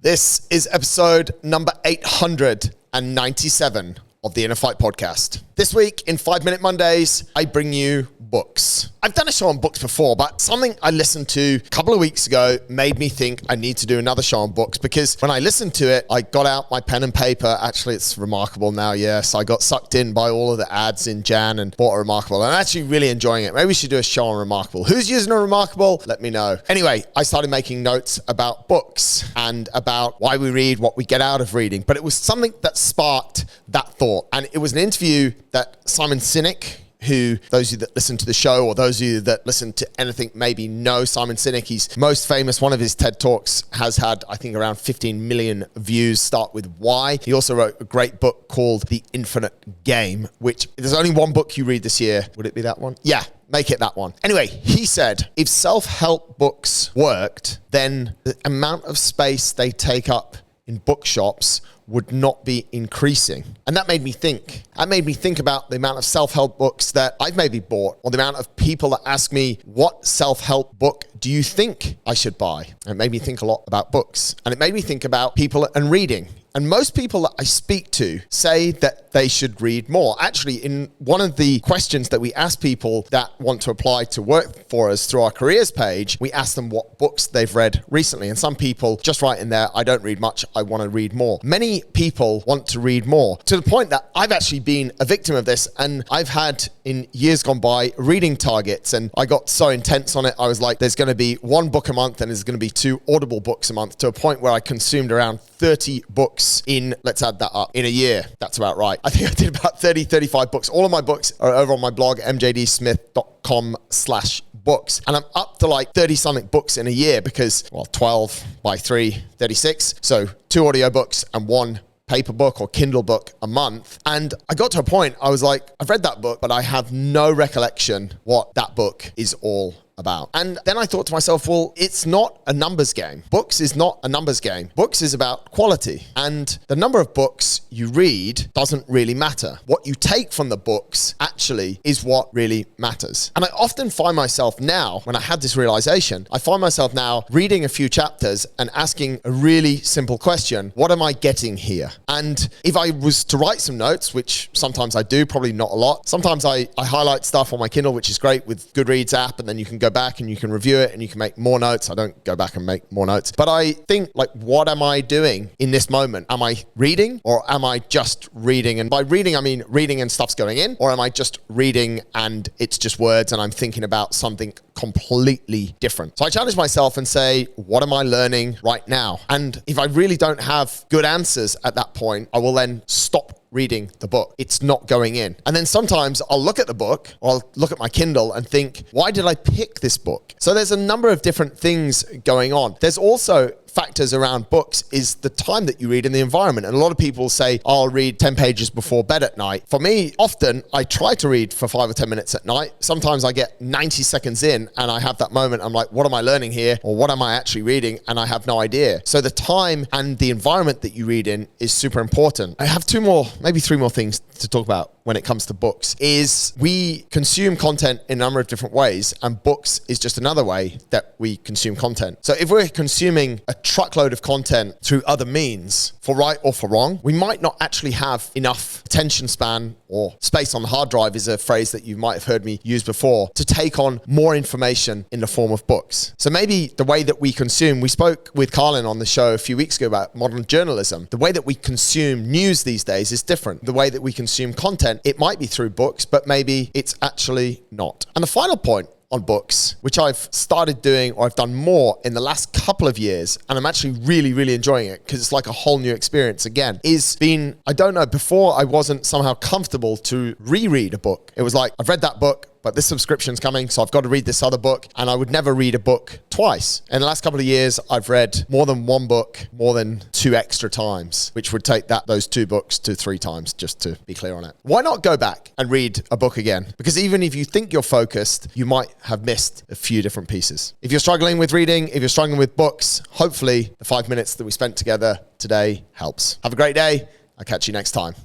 This is episode number 897 of the InnerFight Podcast. This week in 5 Minute Mondays, I bring you books. I've done a show on books before, but something I listened to a couple of weeks ago made me think I need to do another show on books, because when I listened to it, I got out my pen and paper. Actually, it's Remarkable now, yes. I got sucked in by all of the ads in Jan and bought a Remarkable. I'm actually really enjoying it. Maybe we should do a show on Remarkable. Who's using a Remarkable? Let me know. Anyway, I started making notes about books and about why we read, what we get out of reading. But it was something that sparked that thought. And it was an interview that Simon Sinek, who those of you that listen to the show or those of you that listen to anything maybe know Simon Sinek. He's most famous. One of his TED Talks has had, I think, around 15 million views. Start with why. He also wrote a great book called The Infinite Game, which there's only one book you read this year. Would it be that one? Yeah. Make it that one. Anyway, he said, if self-help books worked, then the amount of space they take up in bookshops would not be increasing. And that made me think. That made me think about the amount of self-help books that I've maybe bought, or the amount of people that ask me, what self-help book do you think I should buy? And it made me think a lot about books. And it made me think about people and reading. And most people that I speak to say that they should read more. Actually, in one of the questions that we ask people that want to apply to work for us through our careers page, we ask them what books they've read recently. And some people just write in there, I don't read much, I want to read more. Many people want to read more, to the point that I've actually been a victim of this. And I've had, in years gone by, reading targets. And I got so intense on it, I was like, there's going to be one book a month and there's going to be 2 Audible books a month, to a point where I consumed around 30 books in, let's add that up, in a year. That's about right. I think I did about 35 books. All of my books are over on my blog, mjdsmith.com/books. And I'm up to like 30 something books in a year because, well, 12 by 3, 36. So 2 audiobooks and 1 paper book or Kindle book a month. And I got to a point, I was like, I've read that book, but I have no recollection what that book is all about. And then I thought to myself, well, it's not a numbers game. Books is not a numbers game. Books is about quality. And the number of books you read doesn't really matter. What you take from the books actually is what really matters. And I often find myself now, when I had this realization, I find myself now reading a few chapters and asking a really simple question: what am I getting here? And if I was to write some notes, which sometimes I do, probably not a lot. Sometimes I highlight stuff on my Kindle, which is great with Goodreads app, and then you can go back and you can review it and you can make more notes. I don't go back and make more notes, but I think, like, what am I doing in this moment? Am I reading, or am I just reading? And by reading, I mean reading and stuff's going in, or am I just reading and it's just words and I'm thinking about something completely different? So I challenge myself and say, what am I learning right now? And if I really don't have good answers at that point, I will then stop reading the book. It's not going in. And then sometimes I'll look at the book, or I'll look at my Kindle and think, why did I pick this book? So there's a number of different things going on. There's also factors around books is the time that you read and the environment. And a lot of people say, I'll read 10 pages before bed at night. For me, often I try to read for 5 or 10 minutes at night. Sometimes I get 90 seconds in and I have that moment. I'm like, what am I learning here? Or what am I actually reading? And I have no idea. So the time and the environment that you read in is super important. I have 2 more, maybe 3 more things to talk about when it comes to books. Is we consume content in a number of different ways, and books is just another way that we consume content. So if we're consuming a truckload of content through other means, for right or for wrong, we might not actually have enough attention span, or space on the hard drive is a phrase that you might have heard me use before, to take on more information in the form of books. So maybe the way that we consume, we spoke with Carlin on the show a few weeks ago about modern journalism. The way that we consume news these days is different. The way that we consume content, it might be through books, but maybe it's actually not. And the final point on books, which I've started doing, or I've done more in the last couple of years, and I'm actually really, really enjoying it because it's like a whole new experience again, is been, I don't know, before I wasn't somehow comfortable to reread a book. It was like, I've read that book, but this subscription's coming, so I've got to read this other book, and I would never read a book twice. In the last couple of years, I've read more than 1 book more than 2 extra times, which would take those 2 books to 3 times, just to be clear on it. Why not go back and read a book again? Because even if you think you're focused, you might have missed a few different pieces. If you're struggling with reading, if you're struggling with books, hopefully the 5 minutes that we spent together today helps. Have a great day. I'll catch you next time.